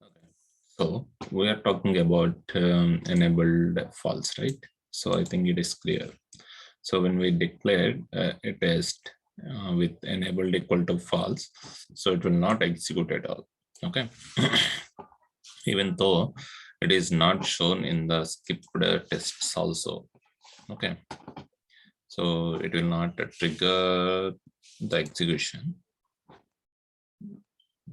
Okay. So we are talking about enabled false, right? So I think it is clear. So when we declare a test with enabled equal to false, so it will not execute at all. Okay. Even though it is not shown in the skipped tests also. Okay. So it will not trigger the execution.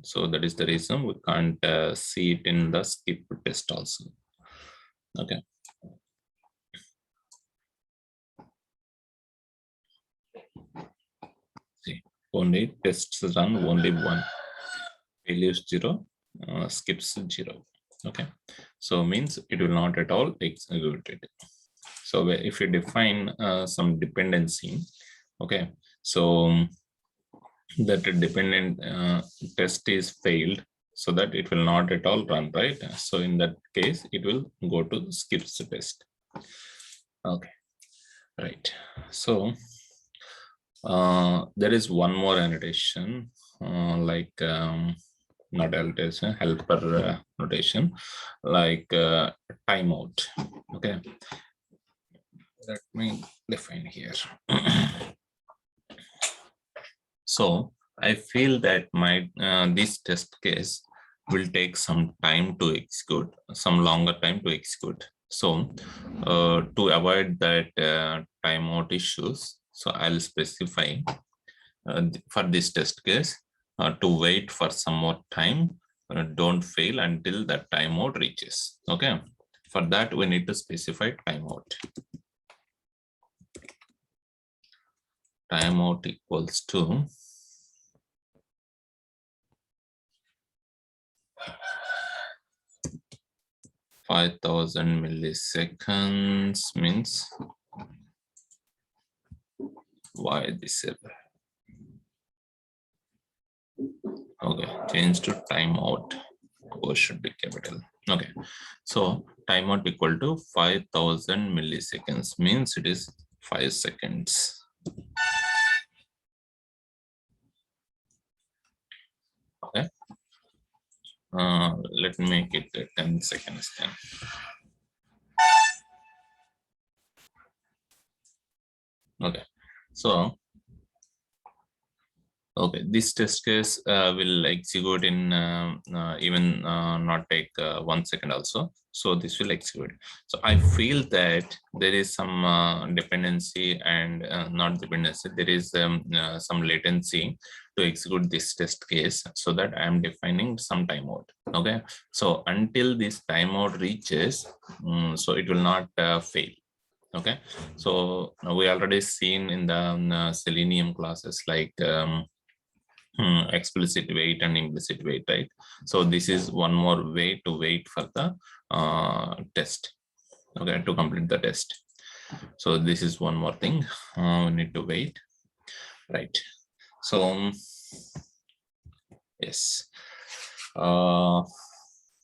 So that is the reason we can't see it in the skip test also. Okay. See, only tests run only one, failures 0, skips 0. Okay. So means it will not at all execute it. So if you define some dependency, okay, so that dependent test is failed, so that it will not at all run, right? So in that case, it will go to skips test. Okay, right. So there is one more annotation, like not annotation, helper notation, like timeout. Okay, let me define here. So I feel that my this test case will take some time to execute, some longer time to execute. So to avoid that timeout issues, so I'll specify for this test case to wait for some more time. Don't fail until that timeout reaches. Okay. For that, we need to specify timeout. Timeout equals to 5,000 milliseconds means why this? Okay, change to timeout. O should be capital. Okay, so timeout equal to 5,000 milliseconds means it is 5 seconds. Okay, let me make it 10 seconds then. Okay, so okay, this test case will execute in even not take 1 second also. So this will execute. So I feel that there is some dependency and not dependency. There is some latency to execute this test case, so that I am defining some timeout. Okay, so until this timeout reaches, so it will not fail. Okay, so we already seen in the Selenium classes like explicit wait and implicit wait, right? So this is one more way to wait for the test, okay, to complete the test. So this is one more thing we need to wait, right? So yes,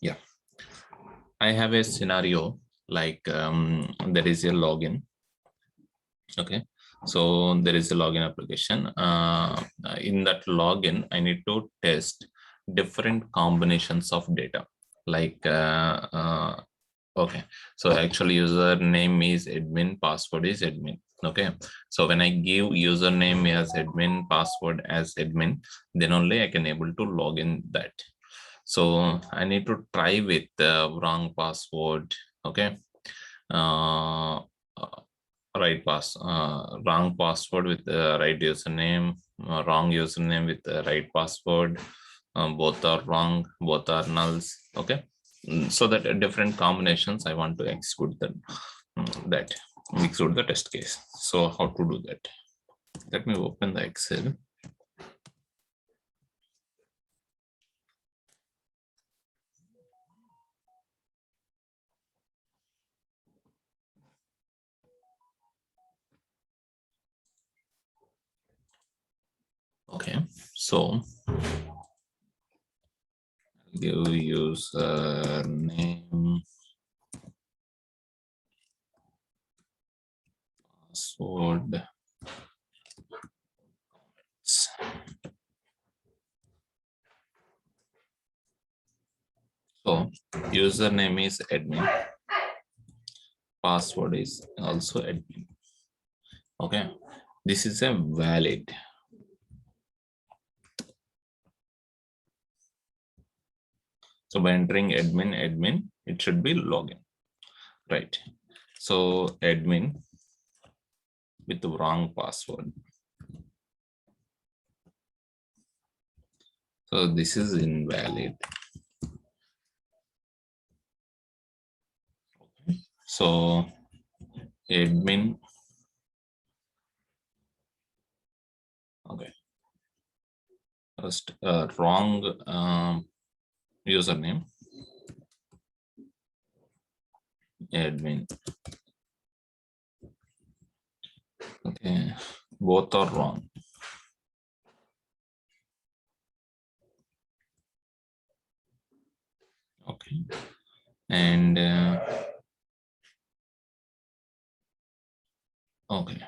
yeah, I have a scenario like there is a login. Okay, so there is a login application. In that login, I need to test different combinations of data. Like, okay, so actually username is admin, password is admin. Okay, so when I give username as admin, password as admin, then only I can able to log in that. So I need to try with the wrong password. Okay, uh, wrong password with the right username, wrong username with the right password. Both are wrong, both are nulls. Okay, so that different combinations I want to execute that execute the test case. So how to do that? Let me open the Excel. Okay, so give user name, password. So username is admin, password is also admin. Okay, this is a valid. So by entering admin, it should be login, right? So admin with the wrong password. So this is invalid. So admin, okay, first wrong username, admin. Okay, both are wrong. Okay, and okay,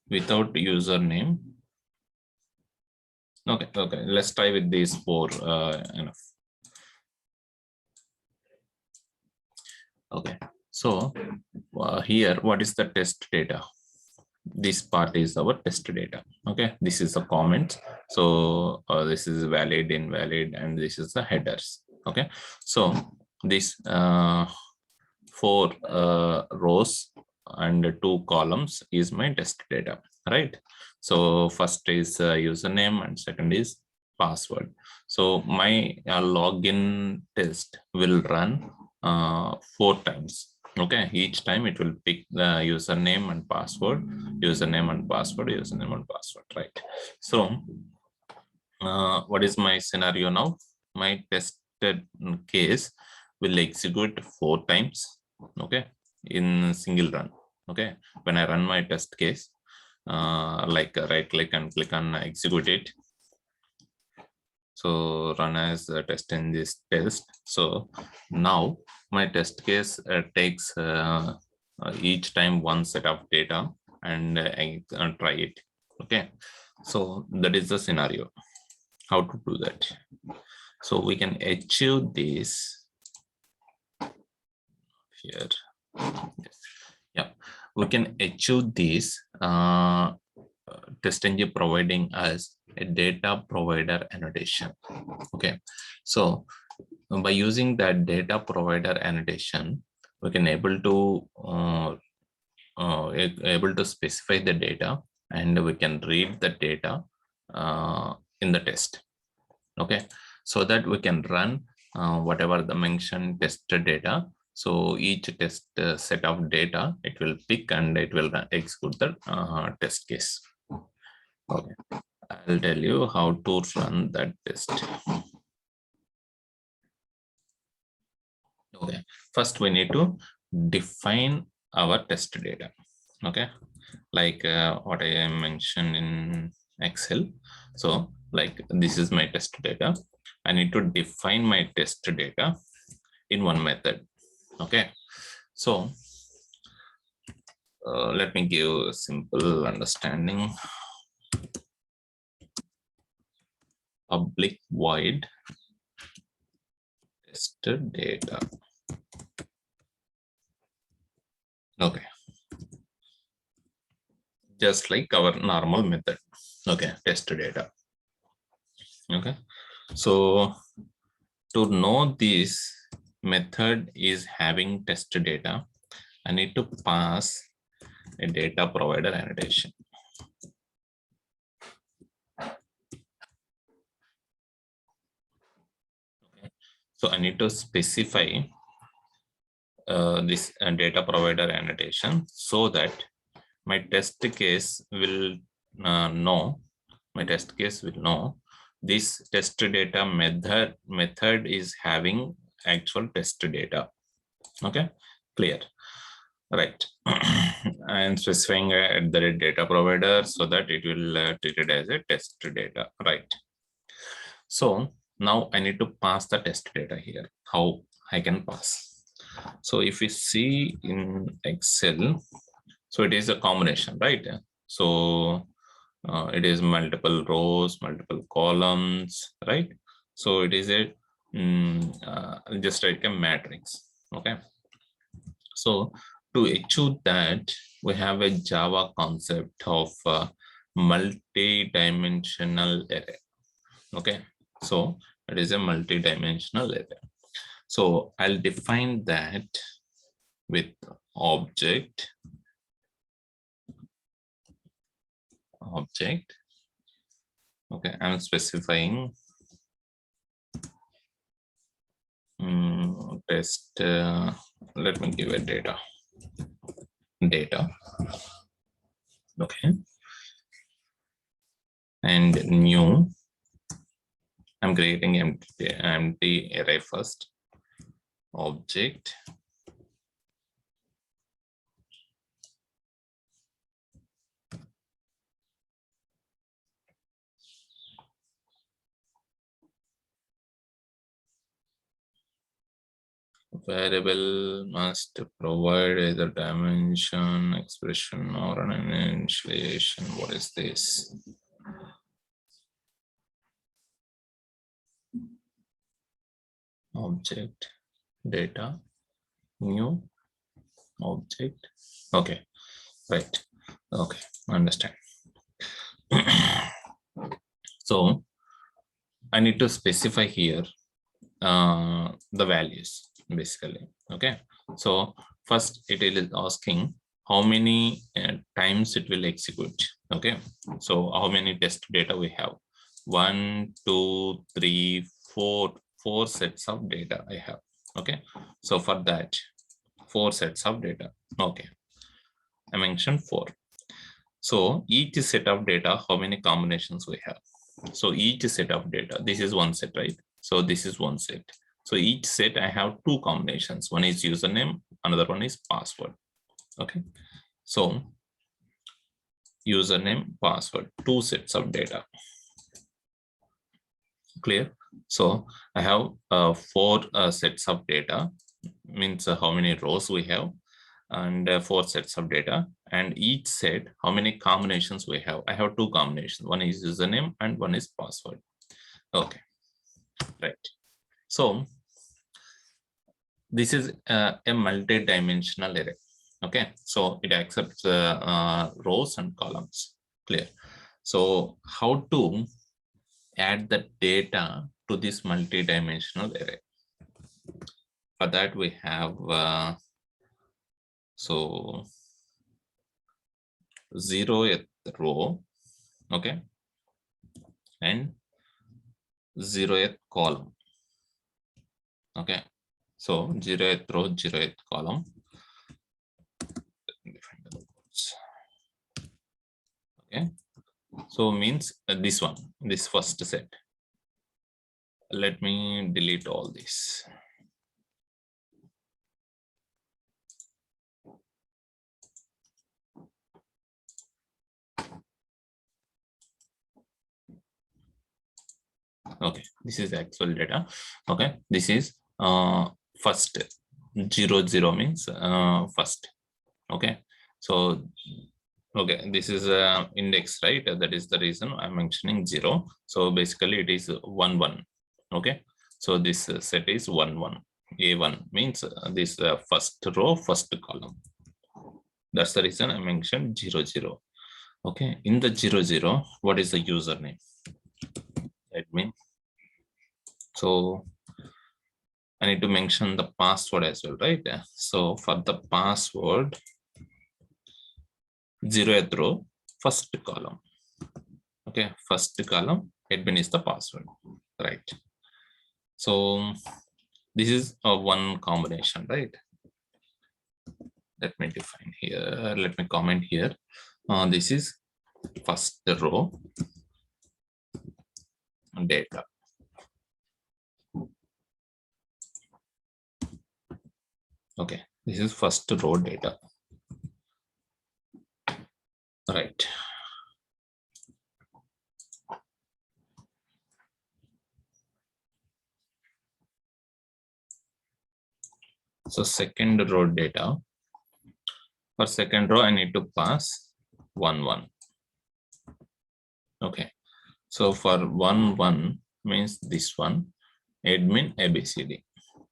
without username. Okay, let's try with these four enough. Okay, so here, what is the test data? This part is our test data. Okay, this is the comment. So this is valid, invalid, and this is the headers. Okay, so this 4 rows and 2 columns is my test data, right? So first is username and second is password. So my login test will run 4 times. Okay, each time it will pick the username and password, username and password, username and password, right? So what is my scenario now? My tested case will execute 4 times, okay, in single run. Okay, when I run my test case, like right click and click on execute it. So run as a test in this test. So now my test case takes each time one set of data and try it. Okay, so that is the scenario. How to do that? So we can achieve this here. Yes. Yeah, we can achieve this testng providing us a data provider annotation. Okay, so by using that data provider annotation, we can able to specify the data, and we can read the data in the test. Okay, so that we can run whatever the mentioned test data. So each test set of data, it will pick and it will execute the test case. Okay, I'll tell you how to run that test. Okay, first we need to define our test data. Okay, like what I mentioned in Excel. So like this is my test data. I need to define my test data in one method. Okay, so let me give a simple understanding. Public void test data. Okay, just like our normal method. Okay, test data. Okay, so to know this method is having test data, I need to pass a data provider annotation. Okay. So I need to specify this data provider annotation so that my test case will know, this test data method is having actual test data. Okay, clear, right? I am specifying the data provider so that it will treat it as a test data, right? So now I need to pass the test data here. How I can pass? So if we see in Excel, so it is a combination, right? So it is multiple rows, multiple columns, right? So it is a I'll just write a matrix. Okay. So to achieve that, we have a Java concept of multi-dimensional array. Okay. So it is a multi-dimensional array. So I'll define that with object. Okay, I'm specifying test. Let me give it data. Okay, and new. I'm creating empty array first. Object. Variable must provide either dimension, expression, or an initialization. What is this? Object, data, new, object. Okay, right. Okay, understand. So I need to specify here the values basically. Okay, so first it is asking how many times it will execute. Okay, so how many test data we have? 1, 2, 3, 4 sets of data I have. Okay, so for that 4 sets of data. Okay, I mentioned 4. So each set of data, how many combinations we have? So each set of data, this is one set, right? So this is one set. So each set I have 2 combinations. One is username, another one is password. Okay. So username, password, 2 sets of data. Clear? So I have 4 sets of data, means how many rows we have, and 4 sets of data, and each set how many combinations we have. I have 2 combinations. One is username and one is password. Okay, right. So this is a multi-dimensional array. Okay, so it accepts rows and columns. Clear? So how to add the data to this multi-dimensional array? For that we have so 0th row, okay, and 0th column. Okay, so 0th row, 0th column. Okay, so means this one, this first set. Let me delete all this. Okay, this is actual data. Okay, this is first. 0, 0 means first. Okay, so okay, this is index, right? That is the reason I'm mentioning 0. So basically it is 1, 1. Okay, so this set is 1, 1. A1 means this first row, first column. That's the reason I mentioned 0, 0. Okay, in the 0, 0, what is the username? Admin. So I need to mention the password as well, right? So for the password, 0th row, first column. Okay, first column, admin is the password, right? So this is a one combination, right? Let me define here. Let me comment here. This is first row data. Okay, this is first row data. Right. So second row data. For second row, I need to pass 1, 1. Okay. So for 1, 1 means this one. admin ABCD.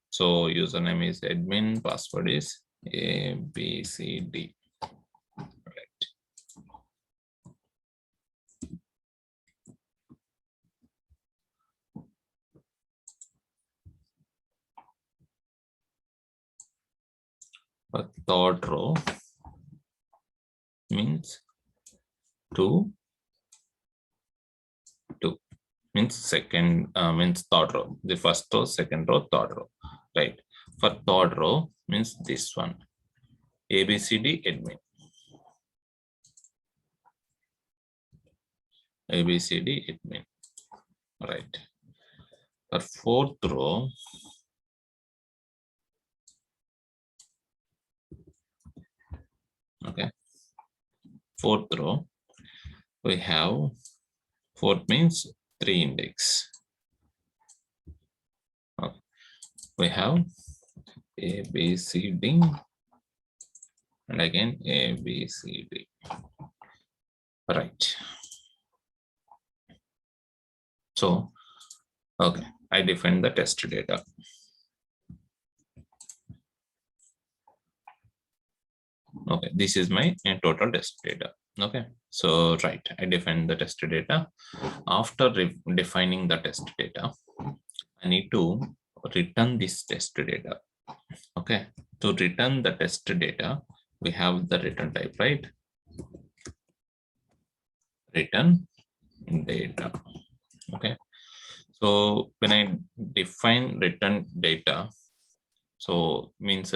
So username is admin, password is ABCD. Right. But third row means 2, 2 means second, means third row. The first row, second row, third row. Right. For third row means this one, ABCD admin. ABCD admin. Right. For fourth row, okay, fourth row, we have, fourth means 3 index. Okay. We have ABCD and again ABCD. Right. So, okay, I defined the test data. Okay, this is my total test data. Okay, so right, I defined the test data. After defining the test data, I need to return this test data. Okay, to return the test data, we have the return type, right? Return data. Okay, so when I define return data, so means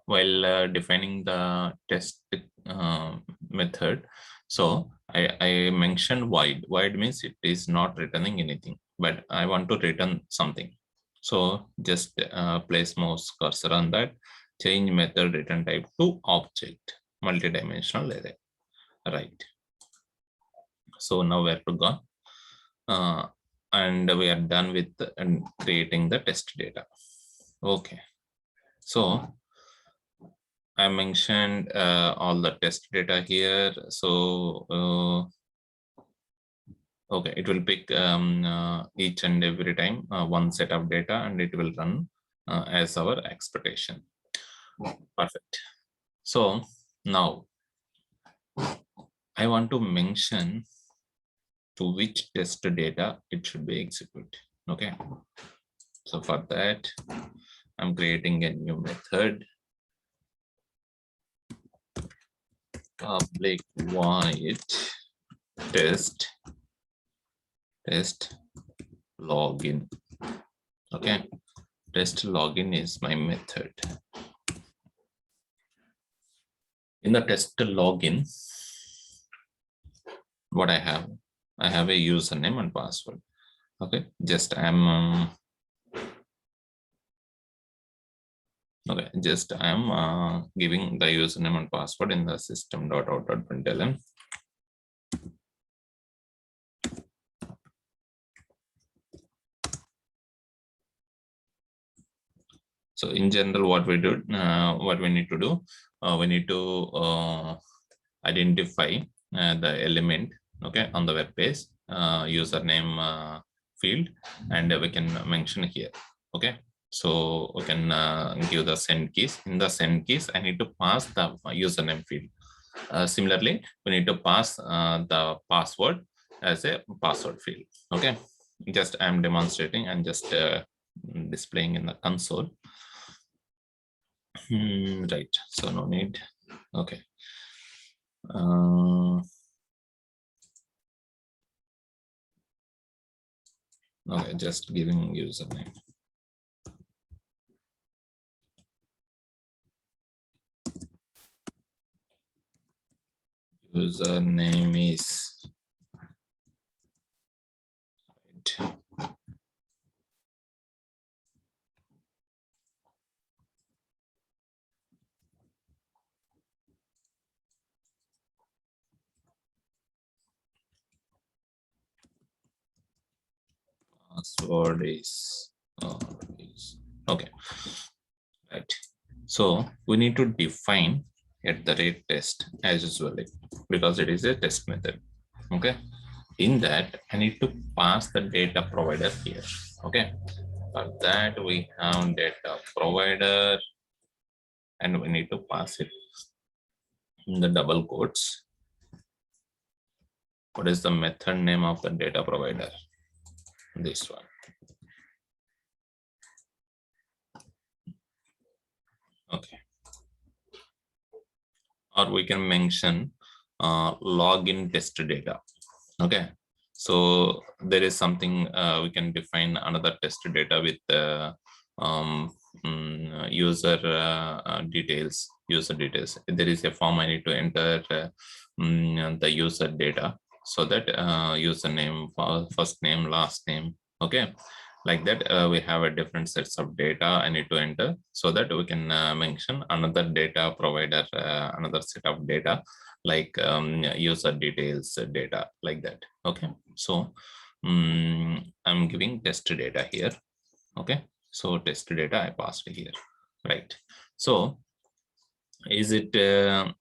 while defining the test method, so I mentioned void. Void means it is not returning anything, but I want to return something. So just place mouse cursor on that, change method return type to object, multi-dimensional array. Right. So now we're gone. And we are done with creating the test data. Okay. So I mentioned all the test data here. So, okay, it will pick each and every time one set of data and it will run as our expectation. Perfect. So now I want to mention to which test data it should be executed. Okay. So for that, I'm creating a new method. Public void test login. Okay, test login is my method. In the test login, what I have a username and password. Okay, just I'm okay, just I'm giving the username and password in the system.out.println. So in general, what we do, what we need to do, we need to identify the element, okay, on the web page, username field, and we can mention here. Okay, so we can give the send keys. In the send keys, I need to pass the username field. Similarly, we need to pass the password as a password field. Okay, just I'm demonstrating and just displaying in the console. Right, so no need. Okay. Okay, just giving username. Username is right. Password is okay. Right. So we need to define @ test as usually because it is a test method. Okay. In that, I need to pass the data provider here. Okay. For that, we have data provider, and we need to pass it in the double quotes. What is the method name of the data provider? This one. Okay. Or we can mention login test data. Okay. So there is something we can define another test data with user details. User details. There is a form I need to enter the user data, so that username, first name, last name. Okay, like that we have a different sets of data I need to enter, so that we can mention another data provider, another set of data, like user details data, like that. Okay, so I'm giving test data here. Okay, so test data I passed here, right? So is it done?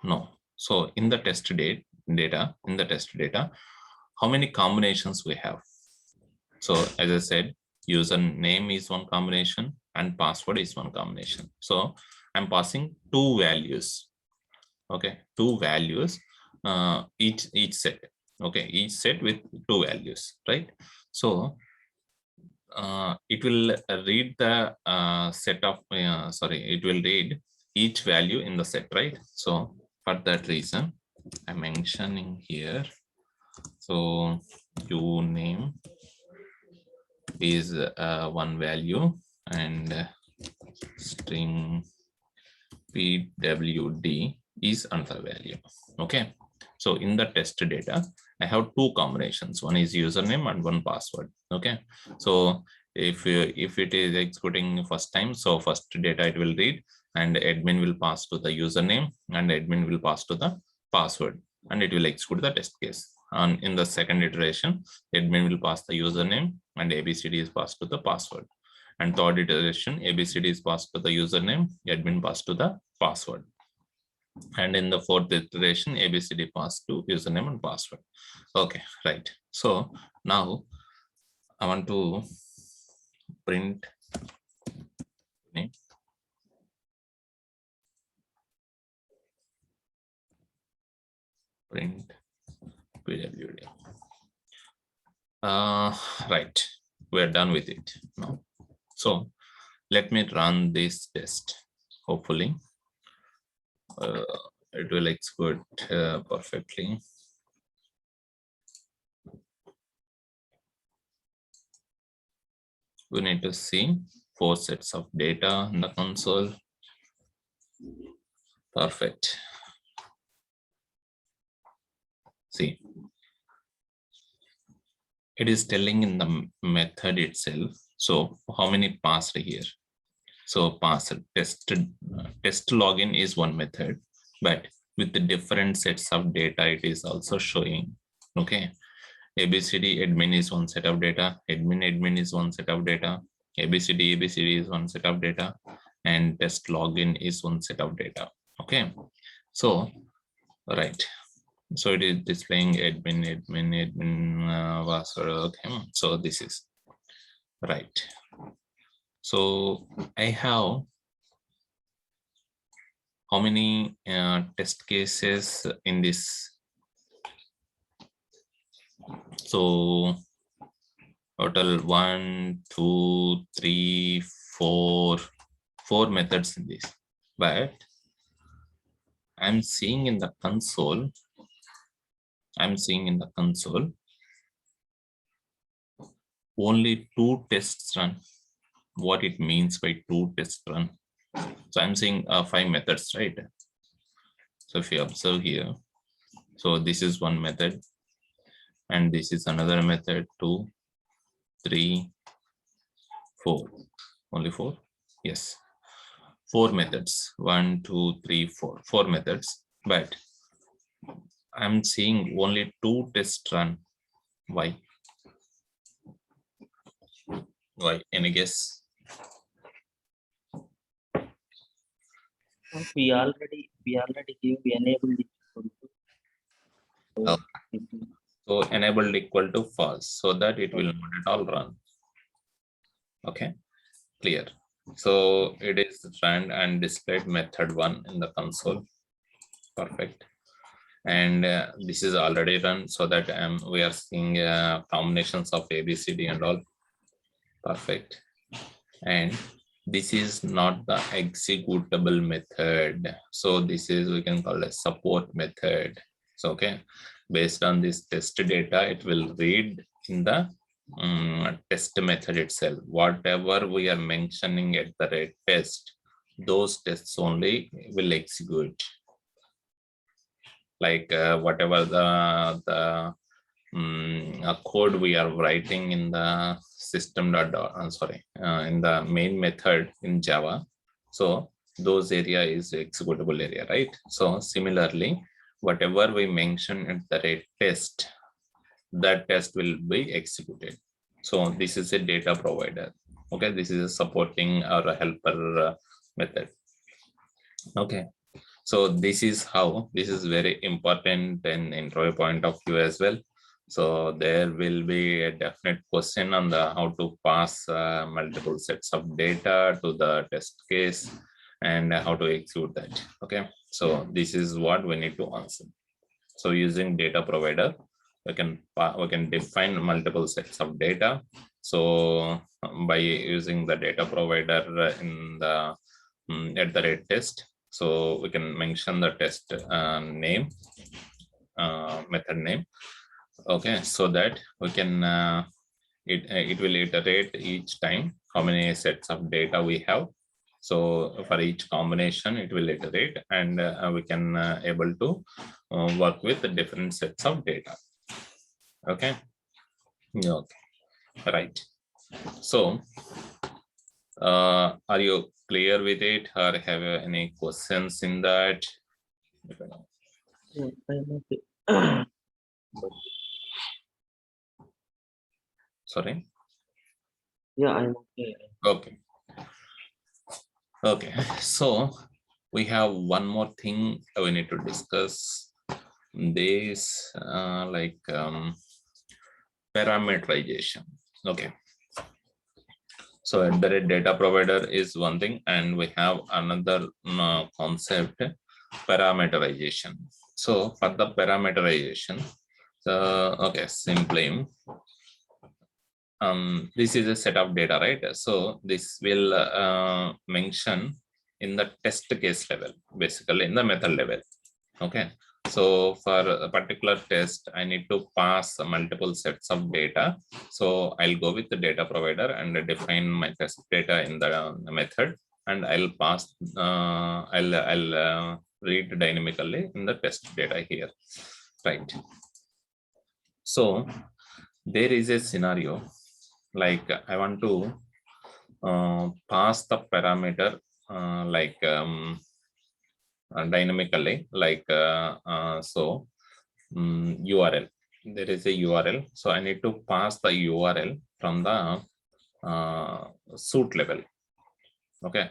No. So in the test data, how many combinations we have? So as I said, username is one combination and password is one combination. So I'm passing two values. Okay, two values, each set. Okay, each set with two values, right? So it will read the set of it will read each value in the set, right? So for that reason, I'm mentioning here. So your name is one value, and string pwd is another value. Okay, so in the test data I have two combinations, one is username and one password. Okay, so if it is executing first time, so first data it will read, and admin will pass to the username, and admin will pass to the password, and it will execute the test case. And in the second iteration, admin will pass the username and abcd is passed to the password. And third iteration, abcd is passed to the username, admin passed to the password. And in the fourth iteration, abcd passed to username and password. Okay, right. So now I want to print name. Print pwd. Right, we're done with it now. So let me run this test. Hopefully it will execute perfectly. We need to see 4 sets of data in the console. Perfect. See, it is telling in the method itself. So how many passed here? So passed test login is one method, but with the different sets of data, it is also showing. Okay, abcd admin is one set of data, admin is one set of data, abcd is one set of data, and test login is one set of data. Okay, so right, so it is displaying admin password. Okay, so this is right. So I have how many test cases in this? So total 1, 2, 3, 4 methods in this, but I'm seeing in the console, only 2 tests run. What it means by 2 tests run? So I'm seeing 5 methods, right? So if you observe here, so this is one method, and this is another method, 2, 3, 4. Only 4? Yes. 4 methods. 1, 2, 3, 4. 4 methods. But I'm seeing only 2 tests run. Why? Why? Any guess? We already give enabled equal to. So enabled equal to false, so that it will not at all run. Okay, clear. So it is run and displayed method 1 in the console. Perfect. And this is already run, so that we are seeing combinations of ABCD and all. Perfect. And this is not the executable method, so this is, we can call a support method. So okay, based on this test data, it will read in the test method itself. Whatever we are mentioning at the rate test, those tests only will execute. Like whatever the code we are writing in the system in the main method in Java. So those area is executable area, right? So similarly, whatever we mention at the rate test, that test will be executed. So this is a data provider. Okay, this is a supporting or a helper method. Okay, so this is how, this is very important in intro point of view as well. So there will be a definite question on the how to pass multiple sets of data to the test case and how to execute that. Okay, so this is what we need to answer. So using data provider, we can define multiple sets of data. So by using the data provider in the at the rate test, so we can mention the test name, method name. Okay, so that we can it will iterate each time how many sets of data we have. So for each combination, it will iterate, and we can able to work with the different sets of data. Okay. Okay. Right. So are you clear with it, or have you any questions in that? Yeah, I'm okay. Sorry. Yeah, I'm okay. Okay. Okay. So we have one more thing we need to discuss. This parameterization. Okay. So at the rate data provider is one thing, and we have another concept, parameterization. So for the parameterization, so okay, simply this is a set of data, right? So this will mention in the test case level, basically in the method level. Okay, so for a particular test, I need to pass multiple sets of data. So I'll go with the data provider and define my test data in the method, and I'll pass, I'll read dynamically in the test data here, right? So there is a scenario like I want to pass the parameter dynamically, like URL. There is a URL, so I need to pass the URL from the suit level. Okay,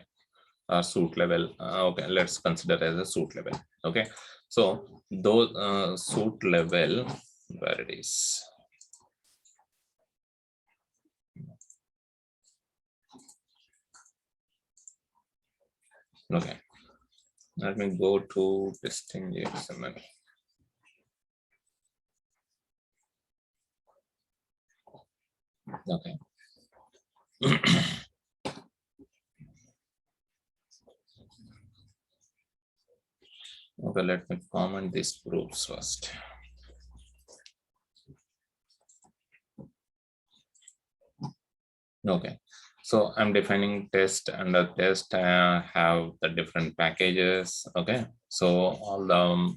suit level. Okay, let's consider as a suit level. Okay, so those suit level, where it is. Okay, let me go to testng.xml. Okay. Okay, let me comment these groups first. Okay, so I'm defining test, and the test have the different packages. Okay, so all the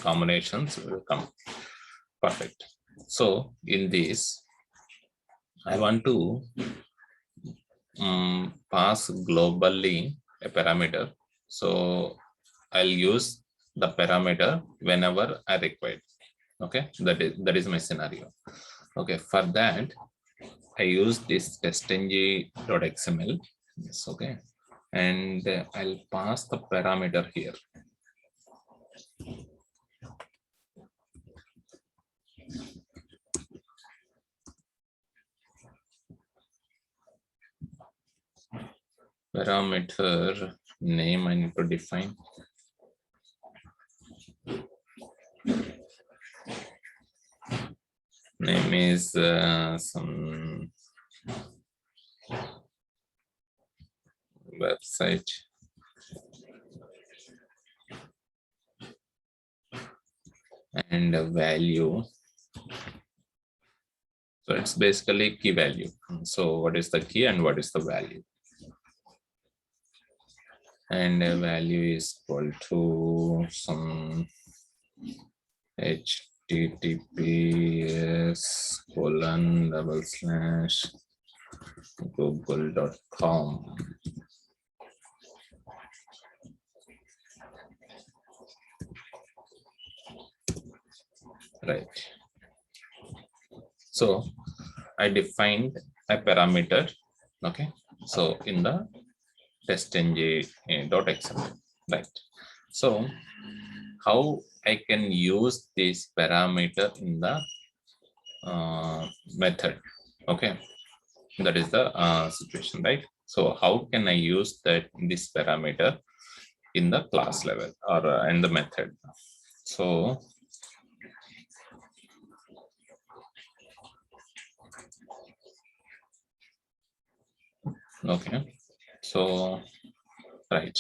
combinations will come. Perfect. So in this, I want to pass globally a parameter. So I'll use the parameter whenever I require. Okay, that is my scenario. Okay, for that I use this testng.xml. Yes, okay, and I'll pass the parameter here. Parameter name I need to define. Name is some website. And a value. So it's basically key value. So what is the key and what is the value? And a value is equal to some https://google.com. Right. So I defined a parameter. Okay. So in the testng.xml. Right. So how I can use this parameter in the method. Okay. That is the situation, right? So how can I use this parameter in the class level or in the method? So okay, so right,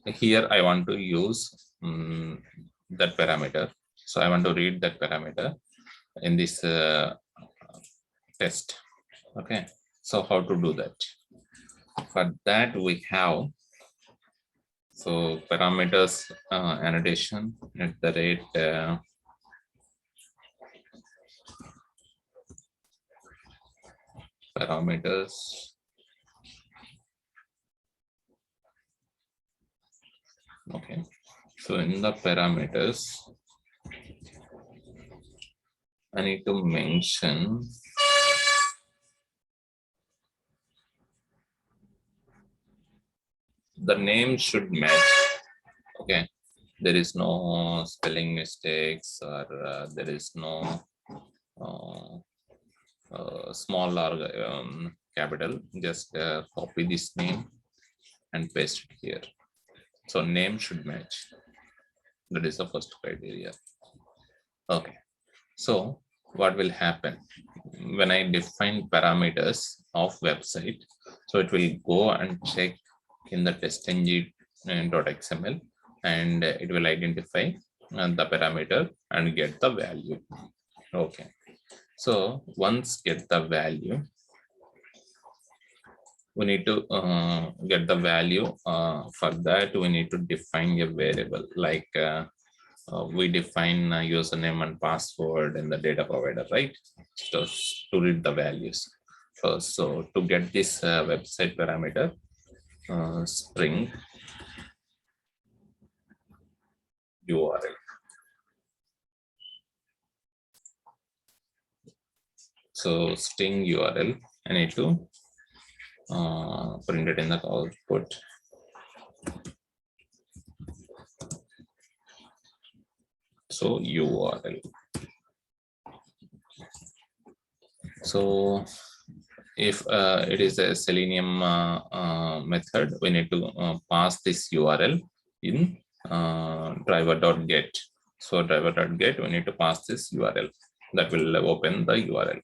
here I want to use that parameter. So I want to read that parameter in this test. Okay, so how to do that? For that we have parameters annotation at the rate parameters. Okay, so in the parameters I need to mention the name should match. Okay, there is no spelling mistakes or there is no small or capital. Just copy this name and paste it here. So name should match. That is the first criteria. Okay, so what will happen when I define parameters of website? So it will go and check in the testng.xml and it will identify the parameter and get the value. Okay, so once get the value, we need to get the value. For that we need to define a variable like we define username and password in the data provider, right? So to read the values first. So to get this website parameter, string URL. So string URL, I need to print it in the output. So URL. So if it is a Selenium method, we need to pass this URL in driver.get. So driver.get, we need to pass this URL. That will open the URL.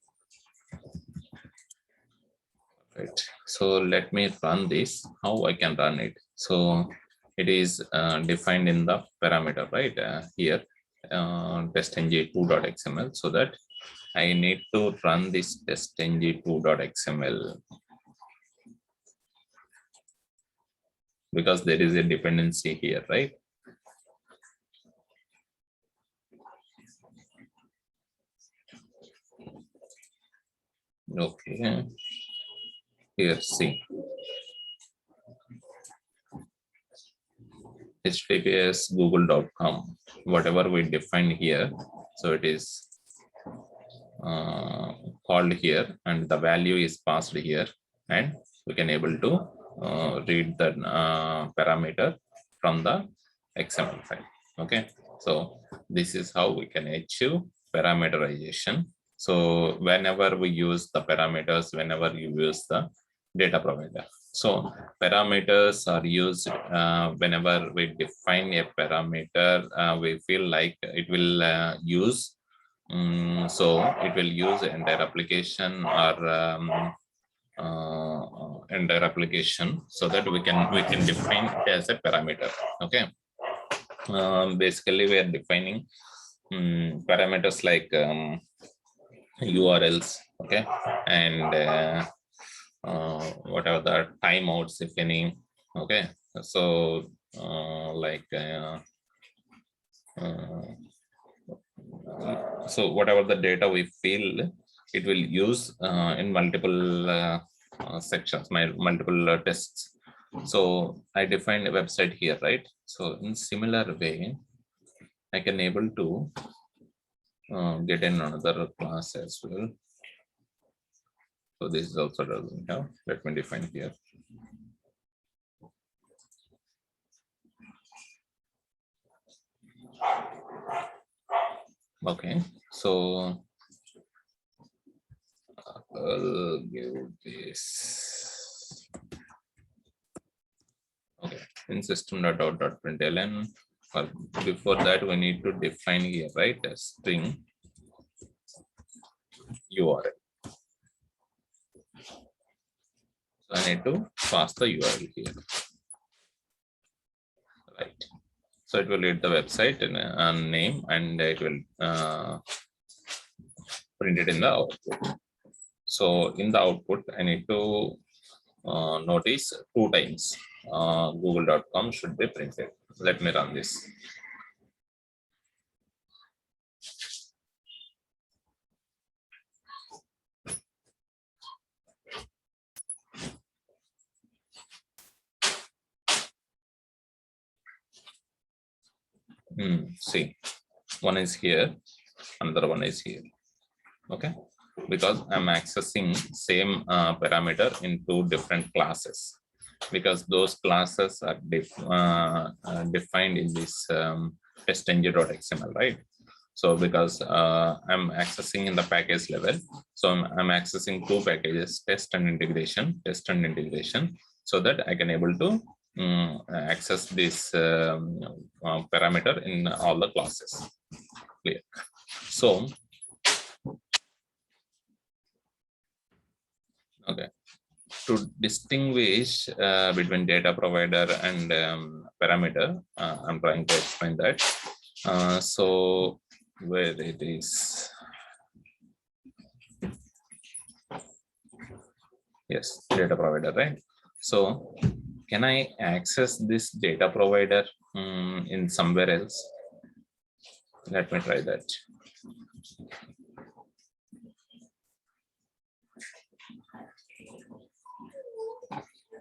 Right. So let me run this. How I can run it? So it is defined in the parameter, right? Here, testng2.xml. So that I need to run this testng2.xml because there is a dependency here, right? Okay. Here, see. https google.com, whatever we define here. So it is called here and the value is passed here and we can able to read the parameter from the XML file. Okay, so this is how we can achieve parameterization. So whenever we use the parameters, whenever you use the data provider. So parameters are used whenever we define a parameter, we feel like it will use. So it will use entire application or entire application, so that we can define it as a parameter. Okay. Basically, we are defining parameters like URLs, okay, and whatever the timeouts, if any, okay. So so whatever the data we feel, it will use in multiple sections, multiple tests. So I defined a website here, right? So in similar way, I can able to get in another class as well. So this is also doesn't have. Let me define here. Okay, so I'll give this. Okay, in system.out.println. Before that, we need to define here, right? A string URL. So I need to pass the URL here, right? So it will read the website and name, and it will print it in the output. So in the output, I need to notice 2 times google.com should be printed. Let me run this. See, one is here, another one is here. Okay, because I'm accessing same parameter in 2 different classes, because those classes are defined in this testng.xml, right? So because I'm accessing in the package level, so I'm accessing 2 packages, test and integration, so that I can able to access this parameter in all the classes. Clear? So okay, to distinguish between data provider and parameter, I'm trying to explain that. So where it is, yes, data provider, right? So can I access this data provider in somewhere else? Let me try that.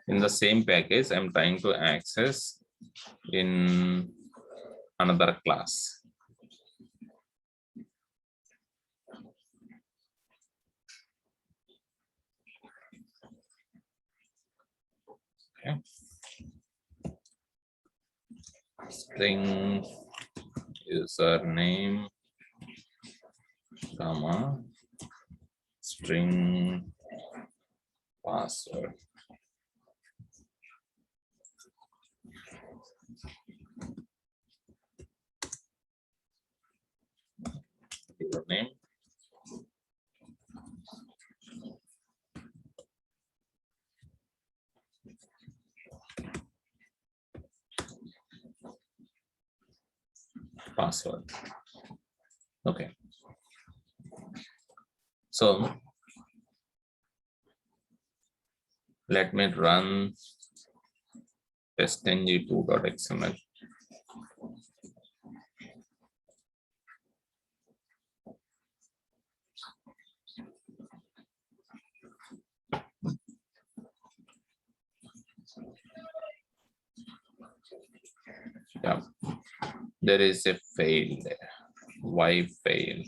In the same package, I'm trying to access in another class. Okay. String username, comma, string password. Username, password. Okay. So let me run testng2.xml. Yeah, there is a fail there. Why failed?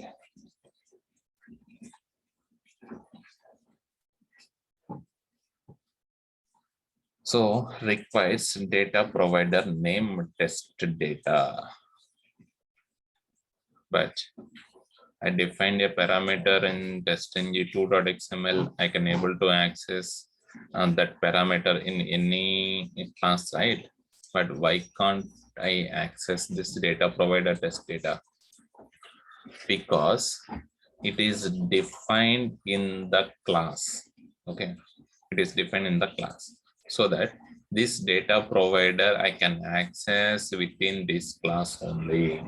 So requires data provider name test data, but I defined a parameter in testng2.xml. I can able to access that parameter in any class, right? But why can't I access this data provider test data? Because it is defined in the class. Okay, it is defined in the class, so that this data provider I can access within this class only.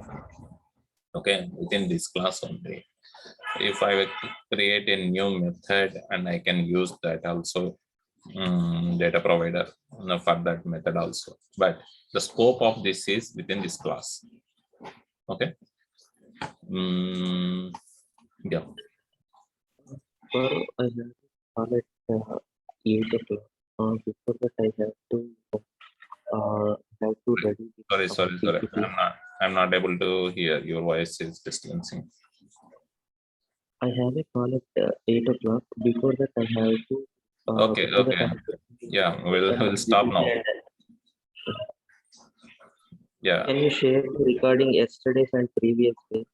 Okay, within this class only. If I were to create a new method, and I can use that also, data provider, for that method also, but the scope of this is within this class. Okay. Yeah. Tomorrow I have to call at 8 o'clock. Before that have to ready Sorry. PPT. I'm not able to hear. Your voice is distancing. I have a call at 8 o'clock. Before that I have to Okay. before that I have to Yeah, we'll stop PPT now. and Yeah. can you share regarding yesterday's and previous day?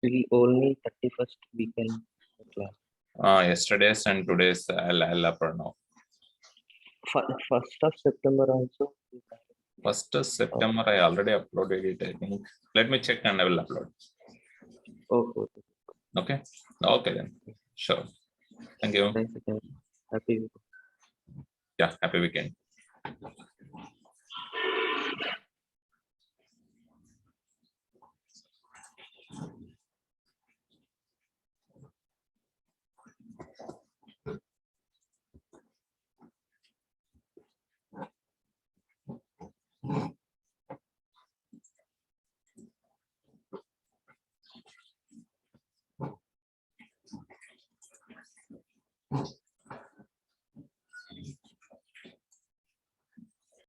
We only 31st we can class. Yesterday's and today's I'll upload now. 1st of September also. 1st of September, I already uploaded it, I think. Let me check and I will upload. Okay. Okay. Okay then. Sure. Thank you. Thank you. Happy weekend. Yeah. Happy weekend.